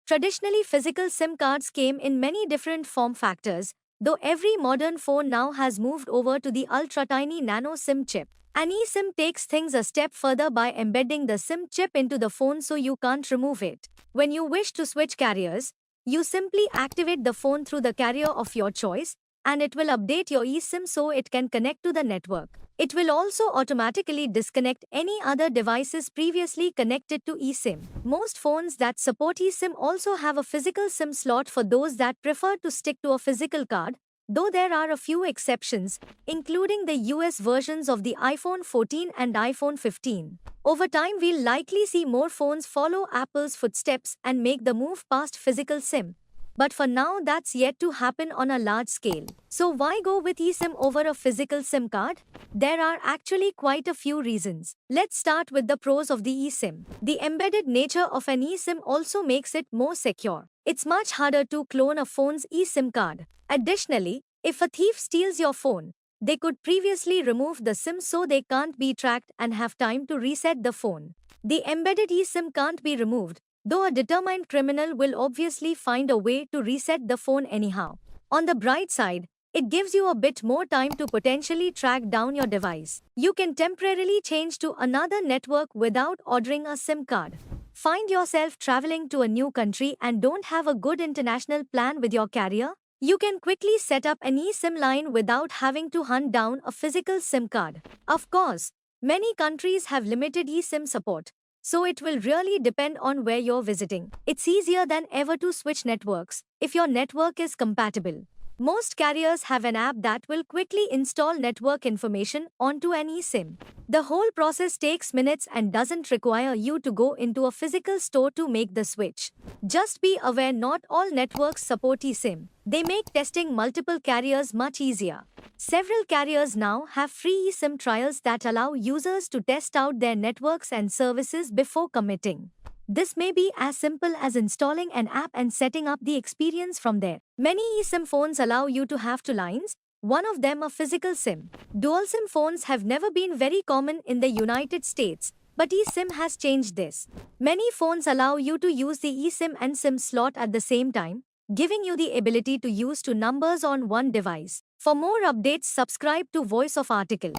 Traditionally, physical SIM cards came in many different form factors, though every modern phone now has moved over to the ultra-tiny nano SIM chip. An eSIM takes things a step further by embedding the SIM chip into the phone so you can't remove it. When you wish to switch carriers, you simply activate the phone through the carrier of your choice, and it will update your eSIM so it can connect to the network. It will also automatically disconnect any other devices previously connected to eSIM. Most phones that support eSIM also have a physical SIM slot for those that prefer to stick to a physical card, though there are a few exceptions, including the US versions of the iPhone 14 and iPhone 15. Over time, we'll likely see more phones follow Apple's footsteps and make the move past physical SIM. But for now, that's yet to happen on a large scale. So why go with eSIM over a physical SIM card? There are actually quite a few reasons. Let's start with the pros of the eSIM. The embedded nature of an eSIM also makes it more secure. It's much harder to clone a phone's eSIM card. Additionally, if a thief steals your phone, they could previously remove the SIM so they can't be tracked and have time to reset the phone. The embedded eSIM can't be removed, though a determined criminal will obviously find a way to reset the phone anyhow. On the bright side, it gives you a bit more time to potentially track down your device. You can temporarily change to another network without ordering a SIM card. Find yourself traveling to a new country and don't have a good international plan with your carrier? You can quickly set up an eSIM line without having to hunt down a physical SIM card. Of course, many countries have limited eSIM support, so it will really depend on where you're visiting. It's easier than ever to switch networks if your network is compatible. Most carriers have an app that will quickly install network information onto an eSIM. The whole process takes minutes and doesn't require you to go into a physical store to make the switch. Just be aware not all networks support eSIM. They make testing multiple carriers much easier. Several carriers now have free eSIM trials that allow users to test out their networks and services before committing. This may be as simple as installing an app and setting up the experience from there. Many eSIM phones allow you to have two lines, one of them a physical SIM. Dual SIM phones have never been very common in the United States, but eSIM has changed this. Many phones allow you to use the eSIM and SIM slot at the same time, giving you the ability to use two numbers on one device. For more updates, subscribe to Voice of Article.